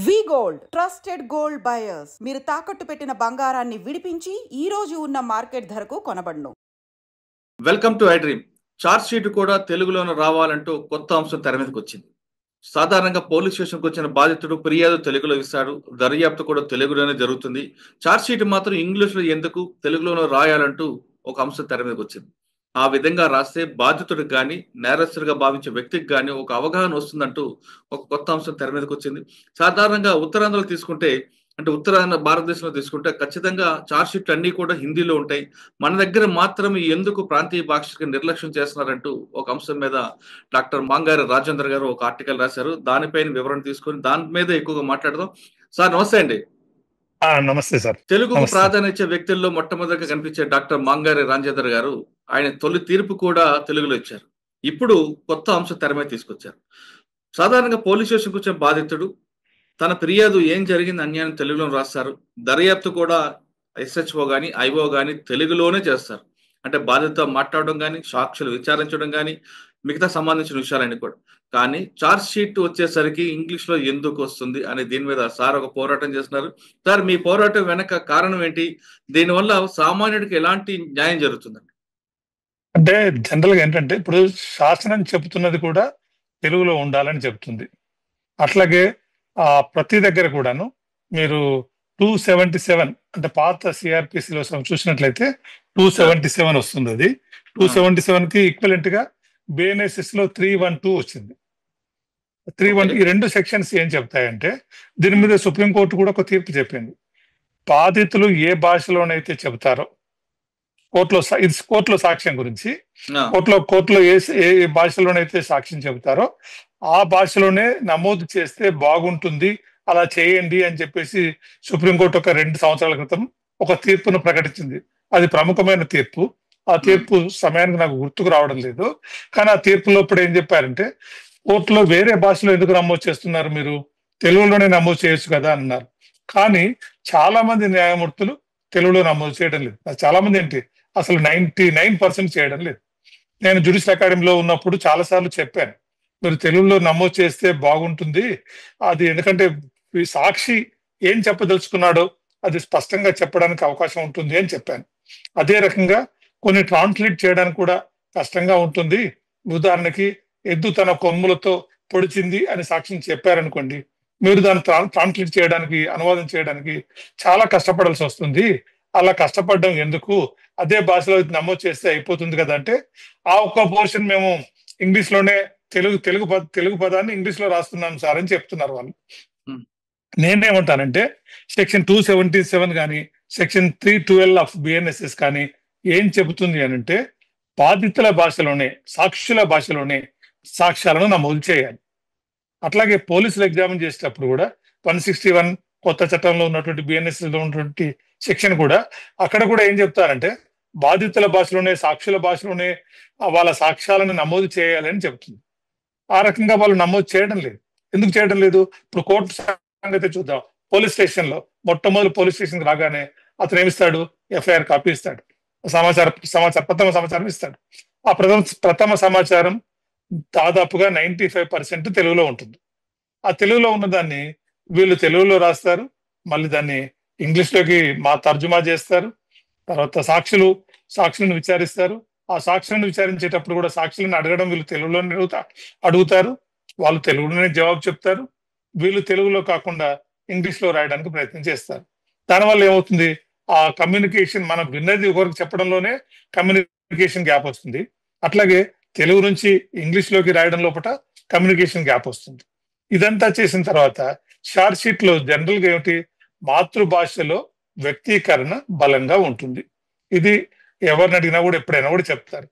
వి gold trusted gold buyers. మీరు తాకట్టు పెట్టిన బంగారాన్ని విడిపించి ఈ రోజు ఉన్న మార్కెట్ ధరకు కొనబడును. Welcome to iDream. Charge sheet కూడా తెలుగులోనే రావాలంటూ కొత్త అంశం తెర మీదకి వచ్చింది. సాధారణంగా పోలీస్ స్టేషన్కి వచ్చిన బాధితుడు ఫిర్యాదు తెలుగులో ఇస్తాడు, దర్యాప్తు కూడా తెలుగులోనే జరుగుతుంది. చార్జ్ షీట్ మాత్రం ఇంగ్లీష్లో ఎందుకు తెలుగులోనే రాయాలంటూ ఒక అంశం తెర మీదకి వచ్చింది. ఆ విధంగా రాస్తే బాధితుడికి కానీ నేరస్తుడిగా భావించే వ్యక్తికి కానీ ఒక అవగాహన వస్తుందంటూ ఒక కొత్త అంశం తెర మీదకి వచ్చింది. సాధారణంగా ఉత్తరాంధ్రలో తీసుకుంటే, అంటే ఉత్తరాంధ్ర భారతదేశంలో తీసుకుంటే ఖచ్చితంగా చార్జ్ షీట్ అన్ని కూడా హిందీలో ఉంటాయి. మన దగ్గర మాత్రం ఎందుకు ప్రాంతీయ భాషకి నిర్లక్ష్యం చేస్తున్నారంటూ ఒక అంశం మీద డాక్టర్ మాంగారి రాజేంద్ర గారు ఒక ఆర్టికల్ రాశారు. దానిపైన వివరణ తీసుకొని దాని మీద ఎక్కువగా మాట్లాడదాం. సార్ నమస్తే అండి. నమస్తే సార్. తెలుగుకు ప్రాధాన్యత వ్యక్తుల్లో మొట్టమొదటిగా కనిపించే డాక్టర్ మాంగారి రాజేంద్ర గారు ఆయన తొలి తీర్పు కూడా తెలుగులో ఇచ్చారు. ఇప్పుడు కొత్త అంశం తెర మీద తీసుకొచ్చారు. సాధారణంగా పోలీస్ స్టేషన్కి వచ్చిన బాధితుడు తన ఫిర్యాదు ఏం జరిగింది అన్యాయం తెలుగులో రాస్తారు. దర్యాప్తు కూడా ఎస్హెచ్ఓ కానీ ఐఓ కానీ తెలుగులోనే చేస్తారు. అంటే బాధితులతో మాట్లాడడం కానీ, సాక్షులు విచారించడం కానీ, మిగతా సంబంధించిన విషయాలన్నీ కూడా. కానీ చార్జ్ షీట్ వచ్చేసరికి ఇంగ్లీష్ లో ఎందుకు వస్తుంది అనే దీని మీద సార్ ఒక పోరాటం చేస్తున్నారు. సార్, మీ పోరాటం వెనక కారణం ఏంటి? దీనివల్ల సామాన్యుడికి ఎలాంటి న్యాయం జరుగుతుందండి? అంటే జనరల్ గా ఏంటంటే, ఇప్పుడు శాసనం చెబుతున్నది కూడా తెలుగులో ఉండాలని చెప్తుంది. అట్లాగే ప్రతి దగ్గర కూడాను మీరు 277 అంటే పాత సిఆర్పిసిలో చూసినట్లయితే 277 వస్తుంది. అది 277 కి ఈక్వలెంట్ గా బిఎన్ఎస్ఎస్ లో 312 వచ్చింది. 312 ఈ రెండు సెక్షన్స్ ఏం చెప్తాయంటే, దీని మీద సుప్రీంకోర్టు కూడా ఒక తీర్పు చెప్పింది. బాధితులు ఏ భాషలోనైతే చెబుతారో, కోర్టులో సాక్ష్యం గురించి కోర్టులో ఏ భాషలోనైతే సాక్ష్యం చెబుతారో ఆ భాషలోనే నమోదు చేస్తే బాగుంటుంది, అలా చేయండి అని చెప్పేసి సుప్రీంకోర్టు ఒక 2 సంవత్సరాల క్రితం ఒక తీర్పును ప్రకటించింది. అది ప్రముఖమైన తీర్పు. ఆ తీర్పు సమయానికి నాకు గుర్తుకు రావడం లేదు. కానీ ఆ తీర్పులో ఇప్పుడు ఏం చెప్పారంటే, కోర్టులో వేరే భాషలో ఎందుకు నమోదు చేస్తున్నారు, మీరు తెలుగులోనే నమోదు చేయొచ్చు కదా అన్నారు. కానీ చాలా మంది న్యాయమూర్తులు తెలుగులో నమోదు చేయడం లేదు. చాలా మంది ఏంటి, అసలు 99% చేయడం లేదు. నేను జ్యుడిషియల్ అకాడమీలో ఉన్నప్పుడు చాలా సార్లు చెప్పాను, మీరు తెలుగులో నమోదు చేస్తే బాగుంటుంది. అది ఎందుకంటే సాక్షి ఏం చెప్పదలుచుకున్నాడో అది స్పష్టంగా చెప్పడానికి అవకాశం ఉంటుంది అని చెప్పాను. అదే రకంగా కొన్ని ట్రాన్స్లేట్ చేయడానికి కూడా కష్టంగా ఉంటుంది. ఉదాహరణకి ఎద్దు తన కొమ్ములతో పొడిచింది అని సాక్ష్యం చెప్పారనుకోండి, మీరు దాన్ని ట్రాన్స్లేట్ చేయడానికి, అనువాదం చేయడానికి చాలా కష్టపడాల్సి వస్తుంది. అలా కష్టపడడం ఎందుకు, అదే భాషలో నమోదు చేస్తే అయిపోతుంది కదా అంటే, ఆ ఒక్క పోర్షన్ మేము ఇంగ్లీష్ లోనే తెలుగు పదాన్ని ఇంగ్లీష్ లో రాస్తున్నాం సార్ అని చెప్తున్నారు వాళ్ళు. నేనేమంటానంటే, సెక్షన్ 277 కానీ సెక్షన్ 312 ఆఫ్ బిఎన్ఎస్ఎస్ కానీ ఏం చెబుతుంది అని అంటే, బాధితుల భాషలోనే, సాక్షుల భాషలోనే సాక్ష్యాలను నమోదు చేయాలి. అట్లాగే పోలీసులు ఎగ్జామిన్ చేసేటప్పుడు కూడా 161 కొత్త చట్టంలో ఉన్నటువంటి బిఎన్ఎస్ఎస్ లో ఉన్నటువంటి సెక్షన్ కూడా, అక్కడ కూడా ఏం చెప్తారంటే, బాధితుల భాషలోనే, సాక్షుల భాషలోనే వాళ్ళ సాక్ష్యాలను నమోదు చేయాలి అని చెప్తుంది. ఆ రకంగా వాళ్ళు నమోదు చేయడం లేదు. ఎందుకు చేయడం లేదు? ఇప్పుడు కోర్టు సంగతి చూద్దాం. పోలీస్ స్టేషన్ లో మొట్టమొదటి పోలీస్ స్టేషన్ రాగానే అతను ఏమిస్తాడు, ఎఫ్ఐఆర్ కాపీ ఇస్తాడు, ప్రథమ సమాచారం ఇస్తాడు. ఆ ప్రథమ సమాచారం దాదాపుగా 95% తెలుగులో ఉంటుంది. ఆ తెలుగులో ఉన్నదాన్ని వీళ్ళు తెలుగులో రాస్తారు, మళ్ళీ దాన్ని ఇంగ్లీష్ లోకి తర్జుమా చేస్తారు. తర్వాత సాక్షులను విచారిస్తారు. ఆ సాక్షులను విచారించేటప్పుడు కూడా సాక్షులను అడగడం వీళ్ళు తెలుగులోనే అడుగుతారు, వాళ్ళు తెలుగులోనే జవాబు చెప్తారు. వీళ్ళు తెలుగులో కాకుండా ఇంగ్లీష్ లో రాయడానికి ప్రయత్నం చేస్తారు. దానివల్ల ఏమవుతుంది, ఆ కమ్యూనికేషన్, మనం విన్నది ఒకరికి చెప్పడంలోనే కమ్యూనికేషన్ గ్యాప్ వస్తుంది. అట్లాగే తెలుగు నుంచి ఇంగ్లీష్ లోకి రాయడం లోపల కమ్యూనికేషన్ గ్యాప్ వస్తుంది. ఇదంతా చేసిన తర్వాత చార్జ్ షీట్ లో జనరల్ గా ఏమిటి, మాతృభాషలో వ్యక్తీకరణ బలంగా ఉంటుంది. ఇది ఎవరిని అడిగినా కూడా ఎప్పుడైనా కూడా చెప్తారు.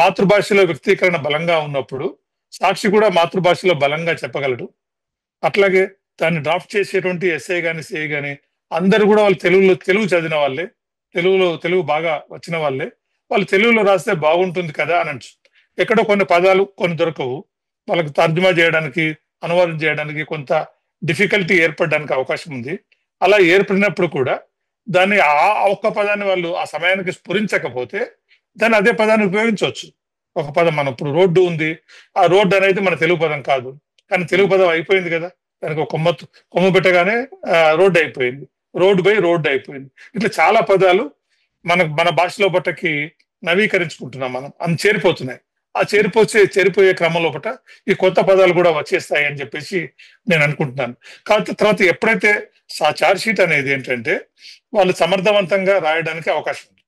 మాతృభాషలో వ్యక్తీకరణ బలంగా ఉన్నప్పుడు సాక్షి కూడా మాతృభాషలో బలంగా చెప్పగలడు. అట్లాగే దాన్ని డ్రాఫ్ట్ చేసేటువంటి ఎస్ఐ కానీ సిఐ కానీ అందరూ కూడా వాళ్ళు తెలుగు చదివిన వాళ్ళే, తెలుగు బాగా వచ్చిన వాళ్ళే. వాళ్ళు తెలుగులో రాస్తే బాగుంటుంది కదా అని ఎక్కడో కొన్ని పదాలు కొన్ని దొరకవు, వాళ్ళకి తర్జుమా చేయడానికి, అనువాదం చేయడానికి కొంత డిఫికల్టీ ఏర్పడడానికి అవకాశం ఉంది. అలా ఏర్పడినప్పుడు కూడా దాన్ని ఆ ఒక్క పదాన్ని వాళ్ళు ఆ సమయానికి స్ఫురించకపోతే దాన్ని అదే పదాన్ని ఉపయోగించవచ్చు. ఒక పదం, మనం ఇప్పుడు రోడ్డు ఉంది, ఆ రోడ్డు అనేది మన తెలుగు పదం కాదు, కానీ తెలుగు పదం అయిపోయింది కదా, దానికి ఒక కొమ్మ పెట్టగానే రోడ్డు అయిపోయింది, రోడ్డు బై రోడ్డు అయిపోయింది. ఇట్లా చాలా పదాలు మన భాషలో పట్టకి నవీకరించుకుంటున్నాం మనం, అన్ని చేరిపోతున్నాయి. ఆ చేరిపోయే క్రమం లోపల ఈ కొత్త పదాలు కూడా వచ్చేస్తాయి అని చెప్పేసి నేను అనుకుంటున్నాను. కాబట్టి తర్వాత ఎప్పుడైతే చార్జ్ షీట్ అనేది ఏంటంటే వాళ్ళు సమర్థవంతంగా రాయడానికి అవకాశం ఉంది.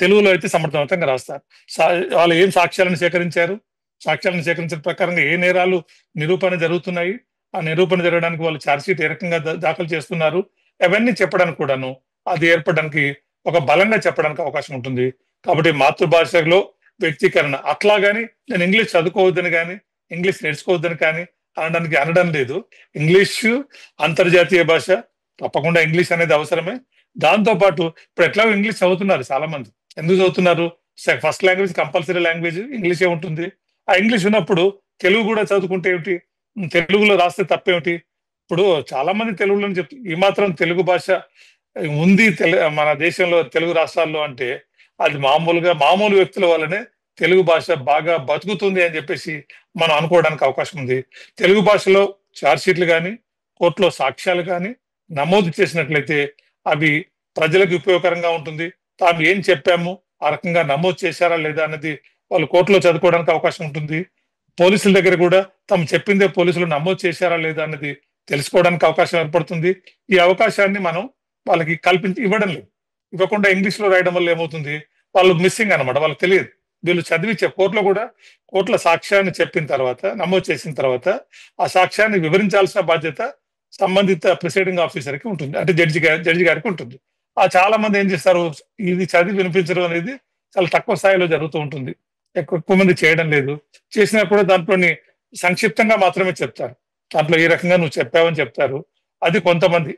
తెలుగులో అయితే సమర్థవంతంగా రాస్తారు. వాళ్ళు ఏం సాక్ష్యాలను సేకరించిన ప్రకారంగా ఏ నేరాలు నిరూపణ జరుగుతున్నాయి, ఆ నిరూపణ జరగడానికి వాళ్ళు ఛార్జ్ షీట్ ఏ రకంగా దాఖలు చేస్తున్నారు, అవన్నీ చెప్పడానికి కూడాను అది ఏర్పడడానికి ఒక బలంగా చెప్పడానికి అవకాశం ఉంటుంది. కాబట్టి మాతృభాషలో వ్యక్తీకరణ అట్లాగాని నేను ఇంగ్లీష్ చదువుకోవద్దని కానీ ఇంగ్లీష్ నేర్చుకోవద్దని కానీ అనడం లేదు. ఇంగ్లీషు అంతర్జాతీయ భాష, తప్పకుండా ఇంగ్లీష్ అనేది అవసరమే. దాంతో పాటు ఇప్పుడు ఎట్లా ఇంగ్లీష్ చదువుతున్నారు చాలా మంది. ఎందుకు చదువుతున్నారు? ఫస్ట్ లాంగ్వేజ్, కంపల్సరీ లాంగ్వేజ్ ఇంగ్లీషే ఉంటుంది. ఆ ఇంగ్లీష్ ఉన్నప్పుడు తెలుగు కూడా చదువుకుంటే ఏమిటి, తెలుగులో రాస్తే తప్పేమిటి? ఇప్పుడు చాలా మంది తెలుగులో ఈ మాత్రం తెలుగు భాష ఉంది మన దేశంలో తెలుగు రాష్ట్రాల్లో అంటే అది మామూలు వ్యక్తుల వల్లనే తెలుగు భాష బాగా బతుకుతుంది అని చెప్పేసి మనం అనుకోవడానికి అవకాశం ఉంది. తెలుగు భాషలో ఛార్జ్ షీట్లు కానీ కోర్టులో సాక్ష్యాలు కానీ నమోదు చేసినట్లయితే అవి ప్రజలకు ఉపయోగకరంగా ఉంటుంది. తాము ఏం చెప్పాము ఆ రకంగా నమోదు చేశారా లేదా అన్నది వాళ్ళు కోర్టులో చదువుకోవడానికి అవకాశం ఉంటుంది. పోలీసుల దగ్గర కూడా తాము చెప్పిందే పోలీసులు నమోదు చేశారా లేదా అన్నది తెలుసుకోవడానికి అవకాశం ఏర్పడుతుంది. ఈ అవకాశాన్ని మనం వాళ్ళకి ఇవ్వడం లేదు. ఇవ్వకుండా ఇంగ్లీష్ లో రాయడం వల్ల ఏమవుతుంది, వాళ్ళు మిస్సింగ్ అనమాట, వాళ్ళకి తెలియదు. వీళ్ళు కోర్టులో సాక్ష్యాన్ని చెప్పిన తర్వాత, నమోదు చేసిన తర్వాత ఆ సాక్ష్యాన్ని వివరించాల్సిన బాధ్యత సంబంధిత ప్రిసైడింగ్ ఆఫీసర్కి ఉంటుంది, అంటే జడ్జి గారికి ఉంటుంది. చాలా మంది ఏం చేస్తారు, ఇది చదివి వినిపించడం అనేది చాలా తక్కువ స్థాయిలో జరుగుతూ ఉంటుంది. ఎక్కువ మంది చేయడం లేదు. చేసినా కూడా దాంట్లోని సంక్షిప్తంగా మాత్రమే చెప్తారు. దాంట్లో ఈ రకంగా నువ్వు చెప్పావని చెప్తారు. అది కొంతమంది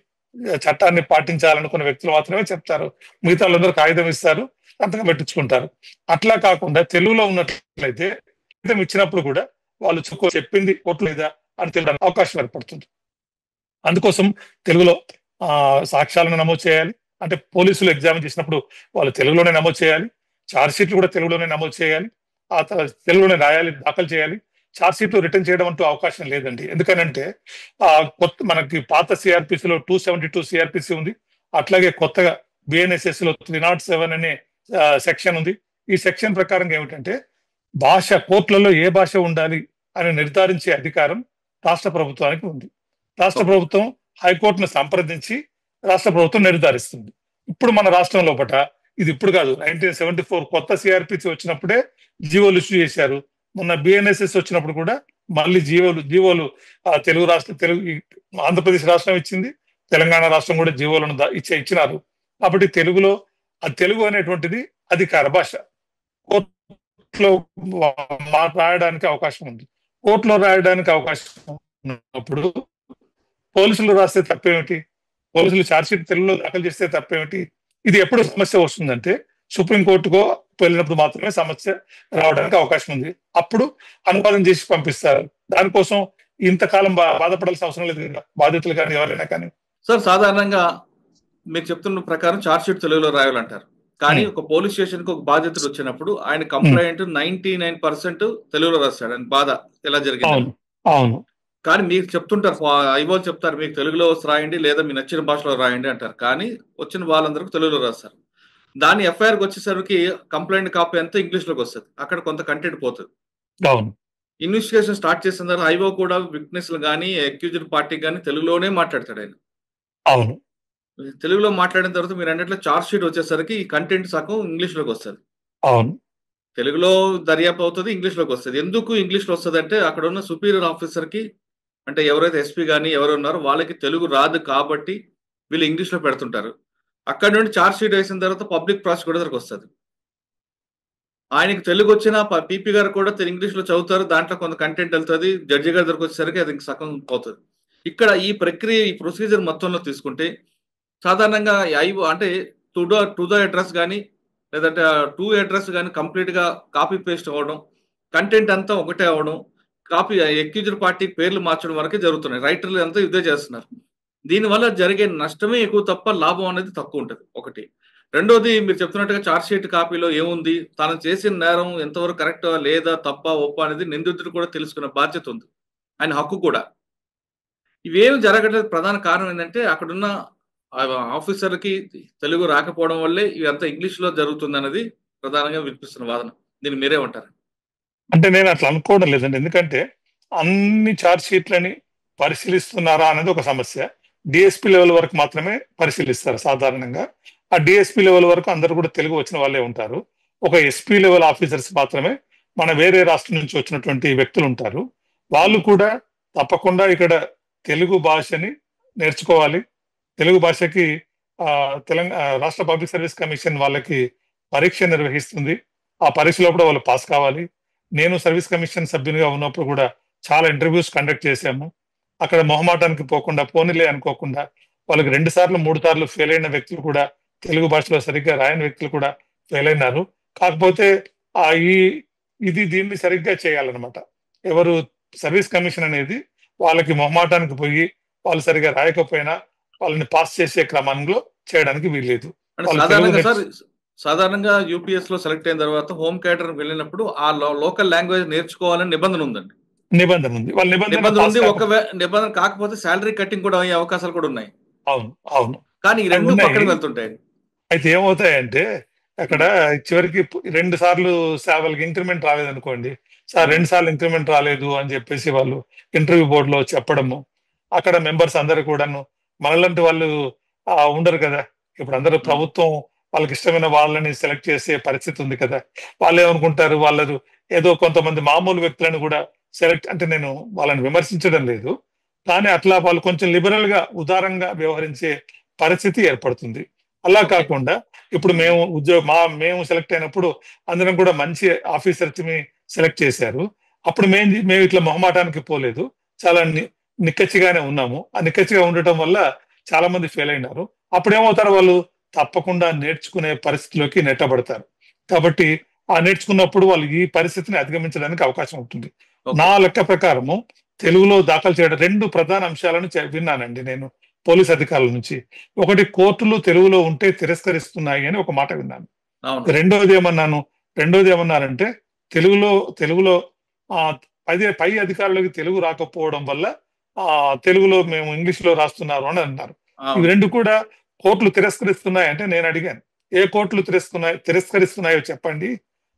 చట్టాన్ని పాటించాలనుకున్న వ్యక్తులు మాత్రమే చెప్తారు. మిగతా వాళ్ళందరూ కాగితం ఇస్తారు, సంతకం పెట్టించుకుంటారు. అట్లా కాకుండా తెలుగులో ఉన్నట్లయితే కాగితం ఇచ్చినప్పుడు కూడా వాళ్ళు చెప్పింది కోర్టు లేదా అని తెలియడానికి అవకాశం ఏర్పడుతుంది. అందుకోసం తెలుగులో సాక్ష్యాలను నమోదు చేయాలి. అంటే పోలీసులు ఎగ్జామిన్ చేసినప్పుడు వాళ్ళు తెలుగులోనే నమోదు చేయాలి. ఛార్జ్ షీట్లు కూడా తెలుగులోనే నమోదు చేయాలి. ఆ తర్వాత తెలుగులోనే దాఖలు చేయాలి. ఛార్జ్ షీట్లు రిటర్న్ చేయడం అంటూ అవకాశం లేదండి. ఎందుకనంటే మనకి పాత సిఆర్పిసిలో 272 సిఆర్పిసి ఉంది. అట్లాగే కొత్తగా బిఎన్ఎస్ఎస్ లో 307 అనే సెక్షన్ ఉంది. ఈ సెక్షన్ ప్రకారం ఏమిటంటే కోర్టులలో ఏ భాష ఉండాలి అని నిర్ధారించే అధికారం రాష్ట్ర ప్రభుత్వానికి ఉంది. రాష్ట్ర ప్రభుత్వం హైకోర్టును సంప్రదించి రాష్ట్ర ప్రభుత్వం నిర్ధారిస్తుంది. ఇప్పుడు మన రాష్ట్రం లోపల ఇది ఇప్పుడు కాదు, 1974 కొత్త సిఆర్పిసి వచ్చినప్పుడే జీవోలు ఇష్యూ చేశారు. మొన్న బిఎన్ఎస్ఎస్ వచ్చినప్పుడు కూడా మళ్ళీ జీవోలు ఆంధ్రప్రదేశ్ రాష్ట్రం ఇచ్చింది, తెలంగాణ రాష్ట్రం కూడా జీవోలను ఇచ్చినారు. కాబట్టి తెలుగు అనేటువంటిది అధికార భాష. కోర్టులో రాయడానికి అవకాశం ఉంది. కోర్టులో రాయడానికి అవకాశం ఉన్నప్పుడు పోలీసులు రాస్తే తప్పేమిటి, పోలీసులు ఛార్జ్షీట్ తెలుగులో దాఖలు చేస్తే తప్పేమిటి? ఇది ఎప్పుడు సమస్య వస్తుందంటే సుప్రీంకోర్టుకో వెళ్ళినప్పుడు మాత్రమే సమస్య రావడానికి అవకాశం ఉంది. అప్పుడు అనువాదం చేసి పంపిస్తారు. దానికోసం ఇంతకాలం బాధపడాల్సిన అవసరం లేదు కదా, బాధితులు కానీ ఎవరైనా కానీ. సార్, సాధారణంగా మీరు చెప్తున్న ప్రకారం ఛార్జ్ షీట్ తెలుగులో రాయాలంటారు. కానీ ఒక పోలీస్ స్టేషన్ కి ఒక బాధితుడు వచ్చినప్పుడు ఆయన కంప్లైంట్ 99% తెలుగులో రాస్తాడు. ఆయన బాధ ఎలా జరిగింది. అవును. కానీ మీరు చెప్తుంటారు, ఐవోలు చెప్తారు మీకు తెలుగులో రాయండి లేదా మీ నచ్చిన భాషలో రాయండి అంటారు. కానీ వచ్చిన వాళ్ళందరికీ తెలుగులో రాస్తారు. దాని ఎఫ్ఐఆర్కి వచ్చేసరికి కంప్లైంట్ కాపీ అంతా ఇంగ్లీష్ లోకి వస్తుంది. అక్కడ కొంత కంటెంట్ పోతుంది. ఇన్వెస్టిగేషన్ స్టార్ట్ చేసిన తర్వాత ఐవో కూడా విట్నెస్ కానీ అక్యూజ్డ్ పార్టీకి కానీ తెలుగులోనే మాట్లాడతాడు ఆయన. అవును. తెలుగులో మాట్లాడిన తర్వాత మీరు అన్నట్లు ఛార్జ్ షీట్ వచ్చేసరికి ఈ కంటెంట్ సగం ఇంగ్లీష్ లోకి వస్తుంది. అవును. తెలుగులో దర్యాప్తు అవుతుంది, ఇంగ్లీష్ లోకి వస్తుంది. ఎందుకు ఇంగ్లీష్ లో వస్తుంది అంటే అక్కడ ఉన్న సుపీరియర్ ఆఫీసర్ కి, అంటే ఎవరైతే ఎస్పీ కానీ ఎవరు ఉన్నారో వాళ్ళకి తెలుగు రాదు కాబట్టి వీళ్ళు ఇంగ్లీష్ లో పెడుతుంటారు. అక్కడ నుండి ఛార్జ్ షీట్ వేసిన తర్వాత పబ్లిక్ ప్రాసిక్యూటర్కి వస్తుంది. ఆయనకి తెలుగు వచ్చిన పీపీ గారు కూడా ఇంగ్లీష్ లో చదువుతారు, దాంట్లో కొంత కంటెంట్ వెళ్తుంది. జడ్జి గారి దగ్గరకు వచ్చేసరికి అది సగం పోతుంది. ఇక్కడ ఈ ప్రక్రియ, ఈ ప్రొసీజర్ మొత్తంలో తీసుకుంటే సాధారణంగా అంటే టు ద అడ్రస్ కానీ లేదంటే టు అడ్రస్ కానీ కంప్లీట్ గా కాపీ పేస్ట్ అవ్వడం, కంటెంట్ అంతా ఒకటే అవ్వడం, అక్యూజ్డ్ పార్టీ పేర్లు మార్చడం వరకే జరుగుతున్నాయి. రైటర్లు అంతా ఇదే చేస్తున్నారు. దీనివల్ల జరిగే నష్టమే ఎక్కువ తప్ప లాభం అనేది తక్కువ ఉంటుంది. ఒకటి. రెండోది, మీరు చెప్తున్నట్టుగా ఛార్జ్ షీట్ కాపీలో ఏముంది, తను చేసిన నేరం ఎంతవరకు కరెక్టా లేదా తప్ప ఒప్ప అనేది నిందితుడు కూడా తెలుసుకునే బాధ్యత ఉంది, ఆయన హక్కు కూడా. ఇవేమి జరగట్లేదు. ప్రధాన కారణం ఏంటంటే అక్కడున్న ఆఫీసర్‌కి తెలుగు రాకపోవడం వల్లే ఇదంతా ఇంగ్లీష్‌లో జరుగుతుందన్నది ప్రధానంగా వినిపిస్తున్న వాదన. దీన్ని మీరేమంటారు? అంటే నేను అట్లా అనుకోవడం లేదండి. ఎందుకంటే అన్ని ఛార్జ్ షీట్లని పరిశీలిస్తున్నారా అనేది ఒక సమస్య. డిఎస్పీ లెవెల్ వరకు మాత్రమే పరిశీలిస్తారు సాధారణంగా. ఆ డిఎస్పీ లెవెల్ వరకు అందరూ కూడా తెలుగు వచ్చిన వాళ్ళే ఉంటారు. ఒక ఎస్పీ లెవెల్ ఆఫీసర్స్ మాత్రమే మన వేరే రాష్ట్రం నుంచి వచ్చినటువంటి వ్యక్తులు ఉంటారు. వాళ్ళు కూడా తప్పకుండా ఇక్కడ తెలుగు భాషని నేర్చుకోవాలి. తెలుగు భాషకి రాష్ట్ర పబ్లిక్ సర్వీస్ కమిషన్ వాళ్ళకి పరీక్ష నిర్వహిస్తుంది. ఆ పరీక్షలో కూడా వాళ్ళు పాస్ కావాలి. నేను సర్వీస్ కమిషన్ సభ్యునిగా ఉన్నప్పుడు కూడా చాలా ఇంటర్వ్యూస్ కండక్ట్ చేశాము. అక్కడ మొహమాటానికి పోకుండా పోనీలే అనుకోకుండా వాళ్ళకి 2 సార్లు 3 సార్లు ఫెయిల్ అయిన వ్యక్తులు కూడా, తెలుగు భాషలో సరిగ్గా రాయని వ్యక్తులు కూడా ఫెయిల్ అయినారు. కాకపోతే ఆ ఈ దీన్ని సరిగ్గా చేయాలన్నమాట. ఎవరు సర్వీస్ కమిషన్ అనేది వాళ్ళకి మొహమాటానికి పోయి వాళ్ళు సరిగ్గా రాయకపోయినా వాళ్ళని పాస్ చేసే క్రమంలో చేయడానికి వీల్లేదు. అంటే వాళ్ళు సాధారణంగా తెలుగు సార్, సాధారణంగా యూపీఎస్ లో సెలెక్ట్ అయిన తర్వాత హోమ్ క్యాడర్ వెళ్ళినప్పుడు ఆ లోకల్ లాంగ్వేజ్ నేర్చుకోవాలని నిబంధన ఉందండి. నిబంధన ఉంది. వాళ్ళ నిబంధన నిబంధన పాస్ ఉంది. కాకపోతే నిబంధన కాకపోతే శాలరీ కట్టింగ్ కూడా అయ్యే అవకాశాలు కూడా ఉన్నాయి. అవును, అవును, కానీ ఈ అవి రెండు ఉన్నాయి. పక్కన వెళ్తుంటాయి. అయితే ఏమవుతాయంటే అక్కడ చివరికి 2 సార్లు వాళ్ళకి ఇంక్రిమెంట్ రాలేదనుకోండి, సార్ 2 సార్లు ఇంక్రిమెంట్ రాలేదు అని చెప్పేసి వాళ్ళు ఇంటర్వ్యూ బోర్డులో చెప్పడము. అక్కడ మెంబర్స్ అందరు కూడాను మనలాంటి వాళ్ళు ఉండరు కదా. ఇప్పుడు అందరూ ప్రభుత్వం వాళ్ళకి ఇష్టమైన వాళ్ళని సెలెక్ట్ చేసే పరిస్థితి ఉంది కదా. వాళ్ళు ఏమనుకుంటారు, వాళ్ళు ఏదో కొంతమంది మామూలు వ్యక్తులను కూడా సెలెక్ట్, అంటే నేను వాళ్ళని విమర్శించడం లేదు, కానీ అట్లా వాళ్ళు కొంచెం లిబరల్ గా ఉదారంగా వ్యవహరించే పరిస్థితి ఏర్పడుతుంది. అలా ఓకే. కాకుండా ఇప్పుడు మేము సెలెక్ట్ అయినప్పుడు అందరం కూడా మంచి ఆఫీసర్స్ ని సెలెక్ట్ చేశారు. అప్పుడు మేము ఇట్లా మొహమాటానికి పోలేదు. చాలా నిక్కచ్చిగానే ఉన్నాము. ఆ నిక్కచ్చిగా ఉండటం వల్ల చాలా మంది ఫెయిల్ అయినారు. అప్పుడు ఏమవుతారు, వాళ్ళు తప్పకుండా నేర్చుకునే పరిస్థితిలోకి నెట్టబడతారు. కాబట్టి ఆ నేర్చుకున్నప్పుడు వాళ్ళు ఈ పరిస్థితిని అధిగమించడానికి అవకాశం ఉంటుంది. ఓకే. నా లెక్క ప్రకారము తెలుగులో దాఖలు చేయడం 2 ప్రధాన అంశాలను విన్నానండి నేను పోలీస్ అధికారుల నుంచి. ఒకటి, కోర్టులు తెలుగులో ఉంటే తిరస్కరిస్తున్నాయి అని ఒక మాట విన్నాను. అవును. రెండోది ఏమన్నారంటే తెలుగులో ఆ పై అధికారులకు తెలుగు రాకపోవడం వల్ల తెలుగులో మేము ఇంగ్లీష్ లో రాస్తున్నారు అని అన్నారు. ఇవి అవును. 2 కూడా కోర్టులు తిరస్కరిస్తున్నాయి అంటే నేను అడిగాను, ఏ కోర్టులు తిరస్కరిస్తున్నాయో చెప్పండి,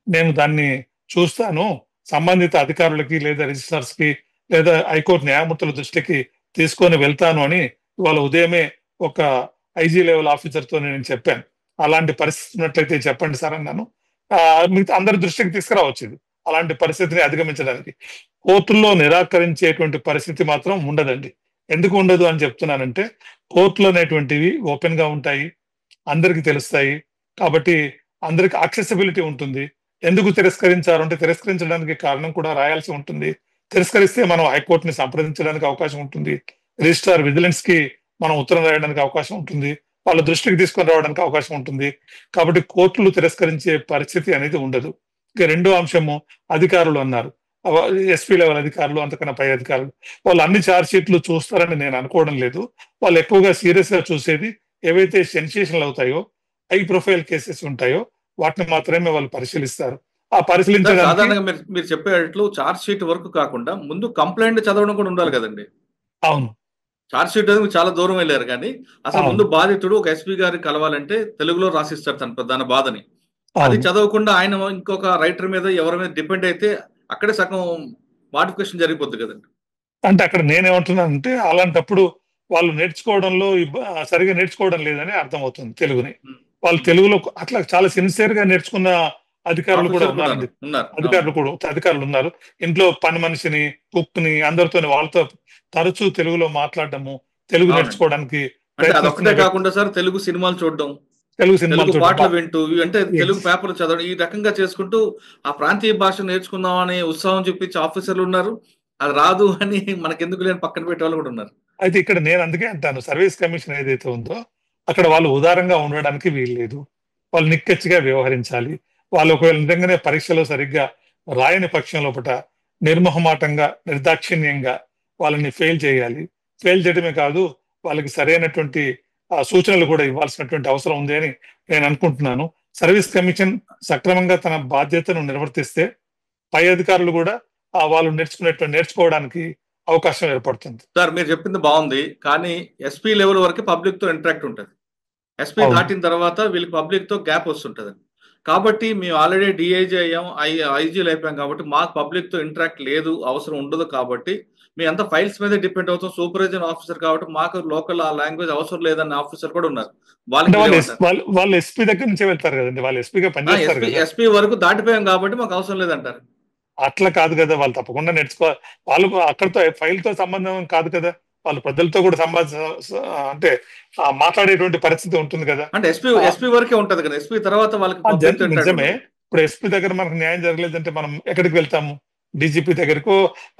నేను దాన్ని చూస్తాను, సంబంధిత అధికారులకి లేదా రిజిస్ట్రార్స్ కి లేదా హైకోర్టు న్యాయమూర్తుల దృష్టికి తీసుకొని వెళ్తాను అని ఇవాళ ఉదయమే ఒక ఐజీ లెవెల్ ఆఫీసర్ తో నేను చెప్పాను. అలాంటి పరిస్థితి ఉన్నట్లయితే చెప్పండి సార్ అన్నాను. మిగతా అందరి దృష్టికి తీసుకురావచ్చు ఇది. అలాంటి పరిస్థితిని అధిగమించడానికి కోర్టుల్లో నిరాకరించేటువంటి పరిస్థితి మాత్రం ఉండదండి. ఎందుకు ఉండదు అని చెప్తున్నానంటే, కోర్టులు అనేటువంటివి ఓపెన్ గా ఉంటాయి, అందరికి తెలుస్తాయి. కాబట్టి అందరికి యాక్సెసిబిలిటీ ఉంటుంది. ఎందుకు తిరస్కరించారు అంటే తిరస్కరించడానికి కారణం కూడా రాయాల్సి ఉంటుంది. తిరస్కరిస్తే మనం హైకోర్టుని సంప్రదించడానికి అవకాశం ఉంటుంది. రిజిస్ట్రార్ విజిలెన్స్ కి మనం ఉత్తరం రాయడానికి అవకాశం ఉంటుంది. వాళ్ళ దృష్టికి తీసుకొని రావడానికి అవకాశం ఉంటుంది. కాబట్టి కోర్టులు తిరస్కరించే పరిస్థితి అనేది ఉండదు. ఇక రెండో అంశము, అధికారులు అన్నారు. ఎస్పీ లెవెల్ అధికారులు, అంతకన్నా పై అధికారులు, వాళ్ళు అన్ని ఛార్జ్ షీట్లు చూస్తారని నేను అనుకోవడం లేదు. వాళ్ళు ఎక్కువగా సీరియస్ గా చూసేది ఏవైతే సెన్సేషన్లు అవుతాయో, హై ప్రొఫైల్ కేసెస్ ఉంటాయో వాటిని మాత్రమే వాళ్ళు పరిశీలిస్తారు. ఆ సార్, పరిశీలించడానికి సాధారణంగా మీరు చెప్పేట్లు చార్జ్ షీట్ వరకు కాకుండా ముందు కంప్లైంట్ చదవడం కూడా ఉండాలి కదండి. అవును, చార్జ్ షీట్ అనేది చాలా దూరం వెళ్ళారు కానీ అసలు ముందు అవును, బాధితుడు ఒక ఎస్పీ గారికి కలవాలంటే తెలుగులో రాసిస్తారు తన ప్రధాన బాధని. అది అవును. చదవకుండా ఆయన ఇంకొక రైటర్ మీద ఎవరి మీద డిపెండ్ అయితే అక్కడే సగం మోడిఫికేషన్ జరిగిపోద్ది కదండి. అంటే అక్కడ నేనేమంటున్నానంటే అలాంటప్పుడు వాళ్ళు నేర్చుకోవడంలో సరిగా నేర్చుకోవడం లేదని అర్థమవుతుంది తెలుగుని. ఉమ్, వాళ్ళు ఉమ్. తెలుగులో అట్లా చాలా సిన్సియర్ గా నేర్చుకున్న అధికారులు కూడా ఆఫీసర్ కూడా ఉన్నారండి. ఉన్నారు. అవును. అధికారులు ఉన్నారు. ఇంట్లో పని మనిషిని, కుక్ ని, అందరితో వాళ్ళతో తరచూ తెలుగులో మాట్లాడడము, తెలుగు అవునండి. నేర్చుకోవడానికి అంటే అదొక్కటే ప్రయత్నిస్తున్న వ్యక్తి, కాకుండా సార్, తెలుగు సినిమాలు చూడడం, తెలుగు సినిమాలు తెలుగు చూడడం. పాటలు వింటూ, అంటే తెలుగు పేపర్లు చదవడం, ఈ రకంగా చేసుకుంటూ ఆ ప్రాంతీయ భాష నేర్చుకుందాం అనే ఉత్సాహం చూపించే ఆఫీసర్లు ఉన్నారు. అది రాదు అని మనకెందుకు లేని పక్కన పెట్టే వాళ్ళు కూడా ఉన్నారు. అయితే ఇక్కడ నేను అందుకే అంటాను, సర్వీస్ కమిషన్ ఏదైతే ఉందో అక్కడ వాళ్ళు ఉదారంగా ఉండడానికి వీల్లేదు. వాళ్ళు నిక్కచ్చిగా వ్యవహరించాలి. వాళ్ళు ఒకవేళ నిజంగానే పరీక్షలో సరిగ్గా రాయని పక్షం లోపల నిర్మోహమాటంగా, నిర్దాక్షిణ్యంగా వాళ్ళని ఫెయిల్ చేయాలి. ఫెయిల్ చేయడమే కాదు, వాళ్ళకి సరైనటువంటి సూచనలు కూడా ఇవ్వాల్సినటువంటి అవసరం ఉంది అని నేను అనుకుంటున్నాను. సర్వీస్ కమిషన్ సక్రమంగా తన బాధ్యతను నిర్వర్తిస్తే పై అధికారులు కూడా వాళ్ళు నేర్చుకోవడానికి అవకాశం ఏర్పడుతుంది. సార్ మీరు చెప్పింది బాగుంది, కానీ ఎస్పీ లెవెల్ వరకు పబ్లిక్ తో ఇంటరాక్ట్ ఉంటుంది. ఎస్పీ అవును. దాటిన తర్వాత వీళ్ళకి పబ్లిక్ తో గ్యాప్ వస్తుంటది. కాబట్టి మేము ఆల్రెడీ డిఐజీ అయ్యాం, ఐజీలు అయిపోయాం, కాబట్టి మాకు పబ్లిక్ తో ఇంటరాక్ట్ లేదు, అవసరం ఉండదు. కాబట్టి మీ అంతా ఫైల్స్ మీద డిపెండ్ అవుతాం. సూపర్వైజన్ ఆఫీసర్ కాబట్టి మాకు లోకల్ ఆ లాంగ్వేజ్ అవసరం లేదన్న ఆఫీసర్ కూడా ఉన్నారు. అంటే వాళ్ళకి వాళ్ళు ఎస్పీ దగ్గర నుంచే వెళ్తారు కదండి, వాళ్ళు ఎస్పీగా పనిచేస్తారు కదా. ఎస్పీ వరకు దాటిపోయాం కాబట్టి మాకు అవసరం లేదంటారు. అట్లా కాదు కదా, వాళ్ళు తప్పకుండా నేర్చుకోవాలి. వాళ్ళు అక్కడతో ఫైల్ తో సంబంధం కాదు కదా, వాళ్ళు ప్రజలతో కూడా అంటే మాట్లాడేటువంటి పరిస్థితి ఉంటుంది కదా. అంటే ఎస్పీ వరకే ఉంటది కదా, ఎస్పీ తర్వాత వాళ్ళకి నిజమే. ఇప్పుడు ఎస్పీ దగ్గర మనకు న్యాయం జరగలేదంటే మనం ఎక్కడికి వెళ్తాము? డీజీపీ దగ్గరకో,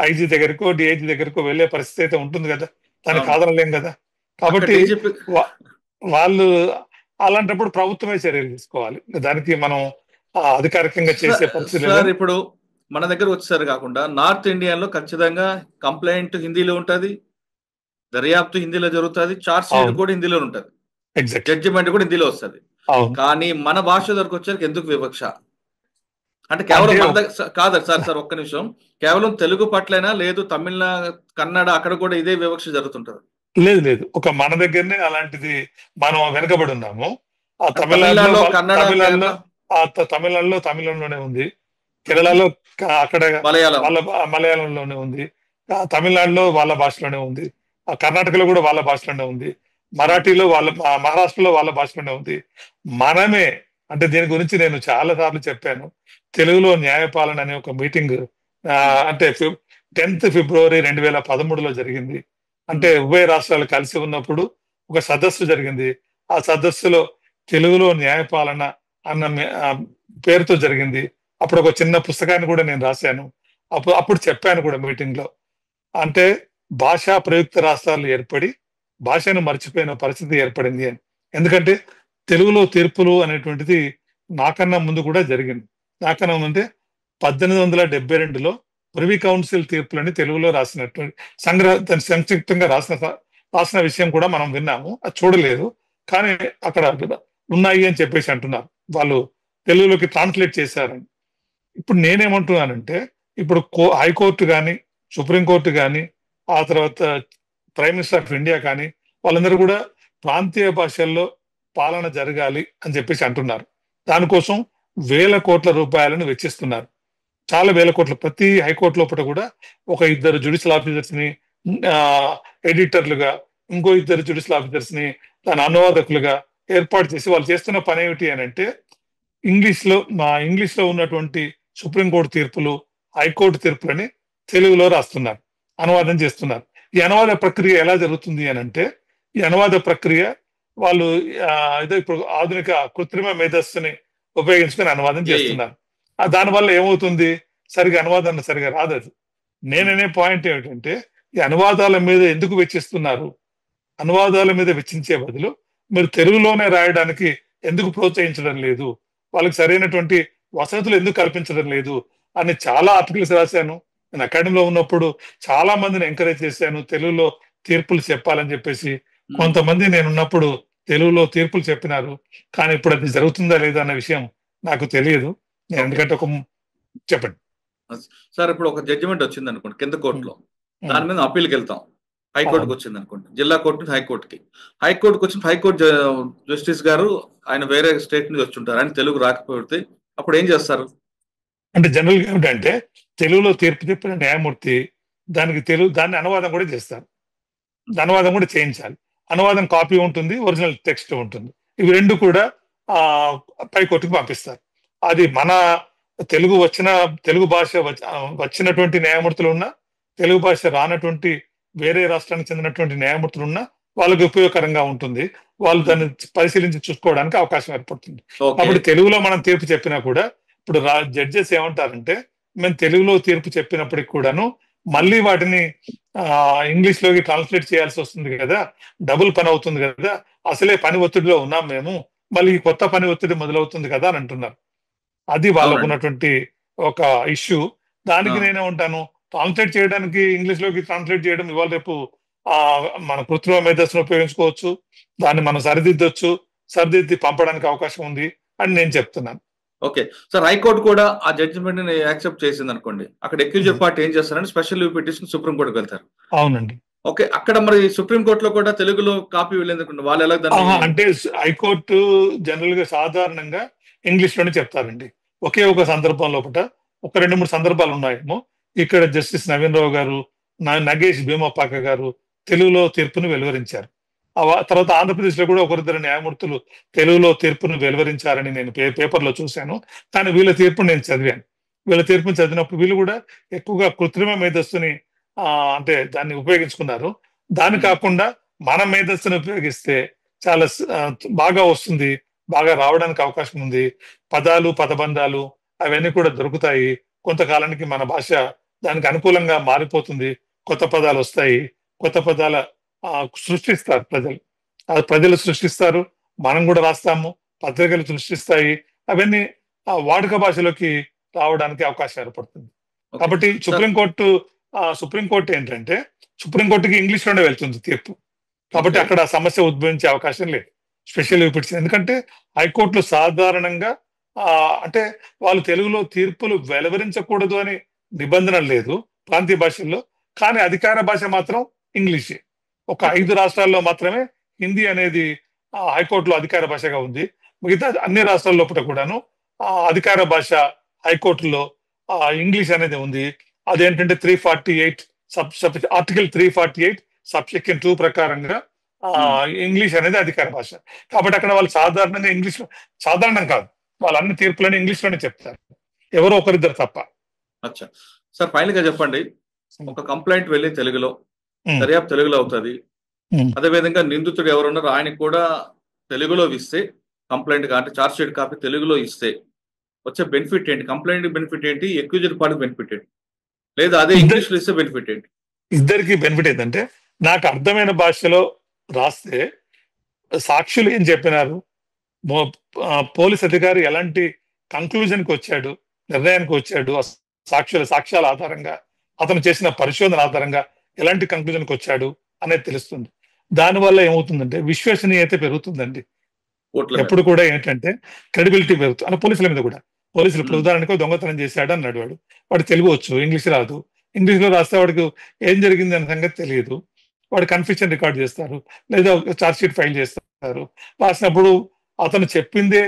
ఐజీ దగ్గరకో, డిఐజీ దగ్గరకో వెళ్లే పరిస్థితి అయితే ఉంటుంది కదా, దాన్ని కాదనలేం కదా. కాబట్టి వాళ్ళు అలాంటప్పుడు ప్రభుత్వమే చర్యలు తీసుకోవాలి, దానికి మనం అధికారికంగా చేసే పరిస్థితి. ఇప్పుడు మన దగ్గర వచ్చేసారు కాకుండా నార్త్ ఇండియాలో ఖచ్చితంగా కంప్లైంట్ హిందీలో ఉంటది, దర్యాప్తు హిందీలో జరుగుతుంది, చార్జ్ షీట్ కూడా హిందీలో ఉంటది, జడ్జిమెంట్ కూడా హిందీలో వస్తుంది. కానీ మన భాష దగ్గరకు వచ్చేసరికి ఎందుకు వివక్ష? అంటే కేవలం మన దగ్గర కాదు సార్ ఒక్క నిమిషం, కేవలం తెలుగు పట్లైనా లేదు, తమిళ కన్నడ అక్కడ కూడా ఇదే వివక్ష జరుగుతుంటది? లేదు, ఒక మన దగ్గరనే అలాంటిది మనం వెనకబడి ఉన్నాము. తమిళనాడులో తమిళంలోనే ఉంది, కేరళలో అక్కడ మలయాళంలోనే ఉంది, తమిళనాడులో వాళ్ళ భాషలోనే ఉంది, కర్ణాటకలో కూడా వాళ్ళ భాషలోనే ఉంది, మరాఠీలో మహారాష్ట్రలో వాళ్ళ భాషలోనే ఉంది. మనమే అంటే దీని గురించి నేను చాలా సార్లు చెప్పాను. తెలుగులో న్యాయపాలన అనే ఒక మీటింగ్ అంటే 10th ఫిబ్రవరి 2013లో జరిగింది. అంటే ఉభయ రాష్ట్రాలు కలిసి ఉన్నప్పుడు ఒక సదస్సు జరిగింది. ఆ సదస్సులో తెలుగులో న్యాయపాలన అన్న పేరుతో జరిగింది. అప్పుడు ఒక చిన్న పుస్తకాన్ని కూడా నేను రాశాను. అప్పుడు చెప్పాను కూడా మీటింగ్ లో, అంటే భాషా ప్రయుక్త రాష్ట్రాలు ఏర్పడి భాషను మర్చిపోయిన పరిస్థితి ఏర్పడింది అని. ఎందుకంటే తెలుగులో తీర్పులు అనేటువంటిది నాకన్నా ముందు కూడా జరిగింది. నాకన్నా ముందే 1872లో ప్రివీ కౌన్సిల్ తీర్పులని తెలుగులో రాసినటువంటి సంక్షిప్తంగా రాసిన విషయం కూడా మనం విన్నాము. అది చూడలేదు, కానీ అక్కడ ఉన్నాయి అని చెప్పేసి అంటున్నారు, వాళ్ళు తెలుగులోకి ట్రాన్స్లేట్ చేశారని. ఇప్పుడు నేనేమంటున్నానంటే, ఇప్పుడు హైకోర్టు కానీ, సుప్రీంకోర్టు కానీ, ఆ తర్వాత ప్రైమ్ మినిస్టర్ ఆఫ్ ఇండియా కానీ, వాళ్ళందరూ కూడా ప్రాంతీయ భాషల్లో పాలన జరగాలి అని చెప్పేసి అంటున్నారు. దానికోసం వేల కోట్ల రూపాయలను వెచ్చిస్తున్నారు, చాలా వేల కోట్ల. ప్రతి హైకోర్టు లోపల కూడా ఒక 2 జ్యుడిషియల్ ఆఫీసర్స్ ని ఎడిటర్లుగా, ఇంకో 2 జ్యుడిషియల్ ఆఫీసర్స్ ని దాని అనువాదకులుగా ఏర్పాటు చేసి వాళ్ళు చేస్తున్న పని ఏమిటి అని అంటే, ఇంగ్లీష్ లో ఉన్నటువంటి సుప్రీంకోర్టు తీర్పులు, హైకోర్టు తీర్పులని తెలుగులో రాస్తున్నారు, అనువాదం చేస్తున్నారు. ఈ అనువాద ప్రక్రియ ఎలా జరుగుతుంది అని అంటే, ఈ అనువాద ప్రక్రియ వాళ్ళు ఏదో ఇప్పుడు ఆధునిక కృత్రిమ మేధస్సుని ఉపయోగించుకొని అనువాదం చేస్తున్నారు. దానివల్ల ఏమవుతుంది, అనువాదం సరిగా రాదు. అది నేననే పాయింట్ ఏమిటంటే, ఈ అనువాదాల మీద ఎందుకు వెచ్చిస్తున్నారు? అనువాదాల మీద వెచ్చించే బదులు మీరు తెలుగులోనే రాయడానికి ఎందుకు ప్రోత్సహించడం లేదు? వాళ్ళకి సరైనటువంటి వసతులు ఎందుకు కల్పించడం లేదు అని చాలా ఆర్టికల్స్ రాశాను. నేను అకాడమీలో ఉన్నప్పుడు చాలా మందిని ఎంకరేజ్ చేశాను, తెలుగులో తీర్పులు చెప్పాలని చెప్పేసి. కొంతమంది నేనున్నప్పుడు తెలుగులో తీర్పులు చెప్పినారు, కానీ ఇప్పుడు అది జరుగుతుందా లేదా అన్న విషయం నాకు తెలియదు. ఎందుకంటే చెప్పండి సార్, ఇప్పుడు ఒక జడ్జిమెంట్ వచ్చింది అనుకోండి కింద కోర్టులో, దాని మీద అప్పీల్కి వెళ్తాం. హైకోర్టుకి వచ్చింది అనుకోండి, జిల్లా కోర్టు నుంచి హైకోర్టుకి వచ్చిన హైకోర్టు జస్టిస్ గారు ఆయన వేరే స్టేట్ నుంచి వచ్చుంటారు, ఆయన తెలుగు రాకపోతే అప్పుడు ఏం చేస్తారు? అంటే జనరల్ గా ఏమిటంటే, తెలుగులో తీర్పు చెప్పిన న్యాయమూర్తి దాన్ని అనువాదం కూడా చేస్తారు, అనువాదం కూడా చేయించాలి. అనువాదం కాపీ ఉంటుంది, ఒరిజినల్ టెక్స్ట్ ఉంటుంది. ఇవి రెండు కూడా పైకోర్టుకు పంపిస్తారు. అది మన తెలుగు భాష వచ్చినటువంటి న్యాయమూర్తులు ఉన్నా, తెలుగు భాష రానటువంటి వేరే రాష్ట్రానికి చెందినటువంటి న్యాయమూర్తులు ఉన్నా వాళ్ళకి ఉపయోగకరంగా ఉంటుంది. వాళ్ళు దాన్ని పరిశీలించి చూసుకోవడానికి అవకాశం ఏర్పడుతుంది. కాబట్టి తెలుగులో మనం తీర్పు చెప్పినా కూడా, ఇప్పుడు జడ్జెస్ ఏమంటారంటే, మేము తెలుగులో తీర్పు చెప్పినప్పటికి కూడాను మళ్ళీ వాటిని ఇంగ్లీష్ లోకి ట్రాన్స్లేట్ చేయాల్సి వస్తుంది కదా, డబుల్ పని అవుతుంది కదా, అసలే పని ఒత్తిడిలో ఉన్నాం మేము, మళ్ళీ కొత్త పని ఒత్తిడి మొదలవుతుంది కదా అని అంటున్నారు. అది వాళ్ళకు ఉన్నటువంటి ఒక ఇష్యూ. దానికి నేనే ఉంటాను, ట్రాన్స్లేట్ చేయడానికి ఇంగ్లీష్ లోకి ట్రాన్స్లేట్ చేయడం ఇవాళ రేపు మన కృత్రిమ మేధస్సును ఉపయోగించుకోవచ్చు, దాన్ని మనం సరిదిద్దొచ్చు, సరిదిద్ది పంపడానికి అవకాశం ఉంది అని నేను చెప్తున్నాను. ఓకే సార్, హైకోర్టు కూడా ఆ జడ్జిమెంట్ ని యాక్సెప్ట్ చేసింది అనుకోండి, అక్కడ అక్యూజర్ పార్టీ ఏం చేస్తారంటే స్పెషల్ లీవ్ పిటిషన్ సుప్రీం కోర్టుకు వెళ్తారు. అవునండి. ఓకే, అక్కడ మరి సుప్రీం కోర్టులో కూడా తెలుగులో కాపీ వెళ్ళేందుకు వాళ్ళు ఎలా దాన్ని? అంటే హైకోర్టు జనరల్ గా సాధారణంగా ఇంగ్లీష్ లోనే చెప్తారండి. ఒకే ఒక సందర్భం లోపల ఒక 2-3 సందర్భాలు ఉన్నాయేమో ఇక్కడ జస్టిస్ నవీన్ రావు గారు, నగేష్ భీమపాక గారు తెలుగులో తీర్పును వెలువరించారు. తర్వాత ఆంధ్రప్రదేశ్ లో కూడా ఒకరిద్దరు న్యాయమూర్తులు తెలుగులో తీర్పును వెలువరించారని నేను పేపర్లో చూశాను. కానీ వీళ్ళ తీర్పును నేను చదివాను. వీళ్ళ తీర్పును చదివినప్పుడు వీళ్ళు కూడా ఎక్కువగా కృత్రిమ మేధస్సుని అంటే దాన్ని ఉపయోగించుకున్నారు. దాని కాకుండా మన మేధస్సును ఉపయోగిస్తే చాలా బాగా వస్తుంది, బాగా రావడానికి అవకాశం ఉంది. పదాలు పదబంధాలు అవన్నీ కూడా దొరుకుతాయి. కొంతకాలానికి మన భాష దానికి అనుకూలంగా మారిపోతుంది. కొత్త పదాలు వస్తాయి, కొత్త పదాల సృష్టిస్తారు ప్రజలు. ప్రజలు సృష్టిస్తారు, మనం కూడా రాస్తాము, పత్రికలు సృష్టిస్తాయి. అవన్నీ వాడుక భాషలోకి రావడానికి అవకాశం ఏర్పడుతుంది. కాబట్టి సుప్రీంకోర్టు ఏంటంటే సుప్రీంకోర్టుకి ఇంగ్లీష్ లోనే వెళ్తుంది తీర్పు. కాబట్టి అక్కడ సమస్య ఉద్భవించే అవకాశం లేదు స్పెషల్ పిటిషన్. ఎందుకంటే హైకోర్టులు సాధారణంగా అంటే వాళ్ళు తెలుగులో తీర్పులు వెలువరించకూడదు అని నిబంధన లేదు ప్రాంతీయ భాషల్లో. కానీ అధికార భాష మాత్రం ఇంగ్లీషే. ఒక 5 రాష్ట్రాల్లో మాత్రమే హిందీ అనేది హైకోర్టులో అధికార భాషగా ఉంది. మిగతా అన్ని రాష్ట్రాల్లో కూడాను అధికార భాష హైకోర్టులో ఇంగ్లీష్ అనేది ఉంది. అదేంటంటే 348 ఆర్టికల్ 348 సబ్సెక్షన్ 2 ప్రకారంగా ఇంగ్లీష్ అనేది అధికార భాష. కాబట్టి అక్కడ వాళ్ళు సాధారణంగా ఇంగ్లీష్, సాధారణం కాదు, వాళ్ళు అన్ని తీర్పులని ఇంగ్లీష్ లోనే చెప్తారు, ఎవరో ఒకరిద్దరు తప్ప. అచ్చా సార్, ఫైనల్ గా చెప్పండి, ఒక కంప్లైంట్ వెళ్ళి తెలుగులో దర్యాప్తు తెలుగులో అవుతుంది, అదేవిధంగా నిందితుడు ఎవరున్నారో ఆయనకు కూడా తెలుగులో ఇస్తే కంప్లైంట్ అంటే చార్జ్ షీట్ కాపీ తెలుగులో ఇస్తే వచ్చే బెనిఫిట్ ఏంటి? కంప్లైంట్ బెనిఫిట్ ఏంటి? అక్యూజ్డ్ పార్టీ బెనిఫిట్ ఏంటి? లేదా అదే ఇంగ్లీష్ లో ఇస్తే బెనిఫిట్ ఏంటి? ఇద్దరికి బెనిఫిట్ ఏంటంటే నాకు అర్థమైన భాషలో రాస్తే సాక్షులు ఏం చెప్పినారు, పోలీస్ అధికారి ఎలాంటి కంక్లూజన్కి వచ్చాడు, నిర్ణయానికి వచ్చాడు, సాక్ష్యాల ఆధారంగా అతను చేసిన పరిశోధన ఆధారంగా ఎలాంటి కంక్లూజన్కి వచ్చాడు అనేది తెలుస్తుంది. దానివల్ల ఏమవుతుందంటే విశ్వసనీయత పెరుగుతుందండి. ఎప్పుడు కూడా ఏంటంటే క్రెడిబిలిటీ పెరుగుతుంది అని పోలీసుల మీద కూడా. పోలీసులు ఇప్పుడు ఉదాహరణకు దొంగతనం చేశాడు అన్నాడు, వాడు తెలుగు వచ్చు, ఇంగ్లీష్ రాదు. ఇంగ్లీష్ లో రాస్తే వాడికి ఏం జరిగింది అనే సంగతి తెలియదు, వాడు కన్ఫ్యూషన్ రికార్డ్ చేస్తారు, లేదా ఛార్జ్ షీట్ ఫైల్ చేస్తారు. రాసినప్పుడు అతను చెప్పిందే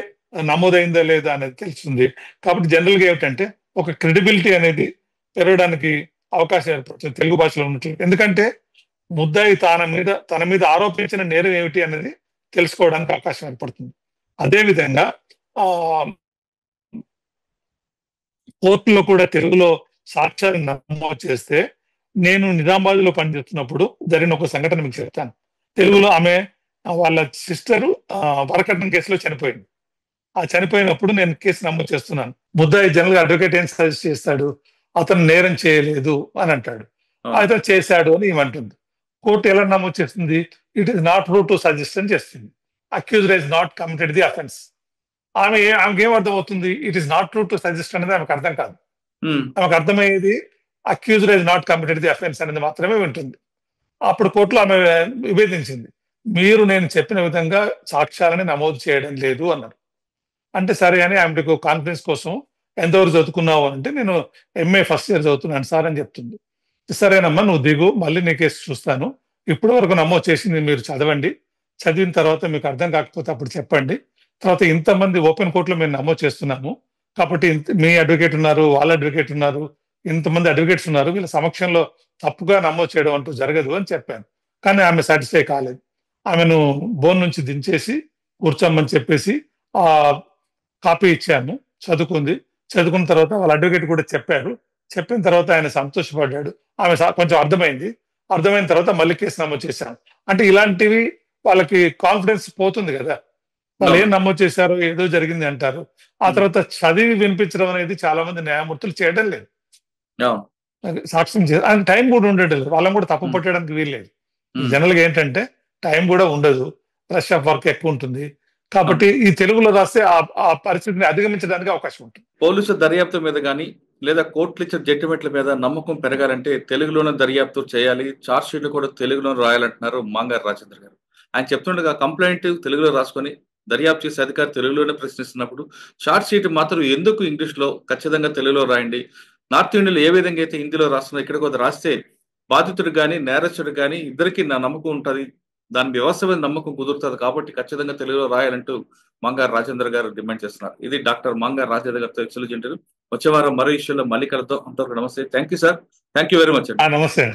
నమోదైందా లేదా అనేది తెలుస్తుంది. కాబట్టి జనరల్ గా ఏమిటంటే ఒక క్రెడిబిలిటీ అనేది పెరగడానికి అవకాశం ఏర్పడుతుంది తెలుగు భాషలో ఉన్నట్లు. ఎందుకంటే ముద్దాయి తన మీద ఆరోపించిన నేరం ఏమిటి అనేది తెలుసుకోవడానికి అవకాశం ఏర్పడుతుంది. అదేవిధంగా కోర్టులో కూడా తెలుగులో సాక్ష్యాలు నమోదు చేస్తే, నేను నిజామాబాద్ లో పనిచేస్తున్నప్పుడు జరిగిన ఒక సంఘటన మీకు చెప్తాను. తెలుగులో ఆమె వాళ్ళ సిస్టరు వరకట్నం కేసులో చనిపోయింది. ఆ చనిపోయినప్పుడు నేను కేసు నమోదు చేస్తున్నాను. ముద్దాయి జనరల్ గా అడ్వకేట్ ఏం సజెస్ట్ చేస్తాడు, అతను నేరం చేయలేదు అని అంటాడు, అతను చేశాడు అని ఏమంటుంది. కోర్టు ఎలా నమోదు చేస్తుంది, it is not true to suggest అని చేస్తుంది. Accused has not committed the offence. ఆమెకి ఏం అర్థం అవుతుంది, it is not true to suggest అనేది ఆమెకు అర్థం కాదు. ఆమెకు అర్థమయ్యేది accused has not committed the offence అనేది మాత్రమే ఉంటుంది. అప్పుడు కోర్టులో ఆమె విభేదించింది, మీరు నేను చెప్పిన విధంగా సాక్ష్యాలని నమోదు చేయడం లేదు అన్నారు. అంటే సరే అని ఆమెకు కాన్ఫిడెన్స్ కోసం ఎంతవరకు చదువుకున్నావు అంటే, నేను MA ఫస్ట్ ఇయర్ చదువుతున్నాను సార్ అని చెప్తుంది. సరేనమ్మా నువ్వు దిగు, మళ్ళీ నీ కేసు చూస్తాను, ఇప్పటి వరకు నమోదు చేసింది మీరు చదవండి, చదివిన తర్వాత మీకు అర్థం కాకపోతే అప్పుడు చెప్పండి, తర్వాత ఇంతమంది ఓపెన్ కోర్టులో మేము నమోదు చేస్తున్నాము కాబట్టి మీ అడ్వకేట్ ఉన్నారు, వాళ్ళ అడ్వకేట్ ఉన్నారు, ఇంతమంది అడ్వకేట్స్ ఉన్నారు, వీళ్ళ సమక్షంలో తప్పుగా నమోదు చేయడం అంటూ జరగదు అని చెప్పాను. కానీ ఆమె సాటిస్ఫై కాలేదు. ఆమెను బోన్ నుంచి దించేసి కూర్చోమని చెప్పేసి ఆ కాపీ ఇచ్చాను, చదువుకుంది. చదువుకున్న తర్వాత వాళ్ళ అడ్వకేట్ కూడా చెప్పారు. చెప్పిన తర్వాత ఆయన సంతోషపడ్డాడు, ఆమె కొంచెం అర్థమైన తర్వాత మళ్ళీ కేసు నమోదు చేశాను. అంటే ఇలాంటివి వాళ్ళకి కాన్ఫిడెన్స్ పోతుంది కదా, వాళ్ళు ఏం నమోదు చేశారో ఏదో జరిగింది అంటారు. ఆ తర్వాత చదివి వినిపించడం అనేది చాలా మంది న్యాయమూర్తులు చేయడం లేదు, సాక్ష్యం ఆయన టైం కూడా ఉండడం లేదు, వాళ్ళని కూడా తప్పు పట్టడానికి వీల్లేదు. జనరల్ గా ఏంటంటే టైం కూడా ఉండదు, రష్ ఆఫ్ వర్క్ ఎక్కువ ఉంటుంది. కాబట్టి ఈ తెలుగులో రాస్తే ఆ పరిస్థితిని అధిగమించడానికి అవకాశం ఉంటుంది. పోలీసు దర్యాప్తు మీద కానీ లేదా కోర్టులు ఇచ్చే జడ్జిమెంట్ల మీద నమ్మకం పెరగాలంటే తెలుగులోనే దర్యాప్తు చేయాలి, చార్జ్ షీట్లు కూడా తెలుగులోనే రాయాలంటున్నారు మాంగారు రాజేంద్ర గారు. ఆయన చెప్తుండగా కంప్లైంట్ తెలుగులో రాసుకొని దర్యాప్తు చేసే అధికారి తెలుగులోనే ప్రశ్నిస్తున్నప్పుడు షార్ట్ షీట్ మాత్రం ఎందుకు ఇంగ్లీష్ లో ఖచ్చితంగా తెలుగులో రాయండి. నార్త్ ఇండియాలో ఏ విధంగా అయితే హిందీలో రాస్తున్నా ఇక్కడ కొంత రాస్తే బాధితుడు కానీ నేరస్తుడు కానీ ఇద్దరికి నా నమ్మకం ఉంటుంది, దాని వ్యవస్థ మీద నమ్మకం కుదురుతుంది కాబట్టి ఖచ్చితంగా తెలుగులో రాయాలంటూ మంగారు రాజేంద్ర గారు డిమాండ్ చేస్తున్నారు. ఇది డాక్టర్ మంగారు రాజేంద్ర గారితో ఎక్సలెంట్. వచ్చే వారం మరో ఇష్యూలో మళ్ళీ కలుద్దాం. అంతవరకు నమస్తే. Thank you sir. Thank you very much. నమస్తే.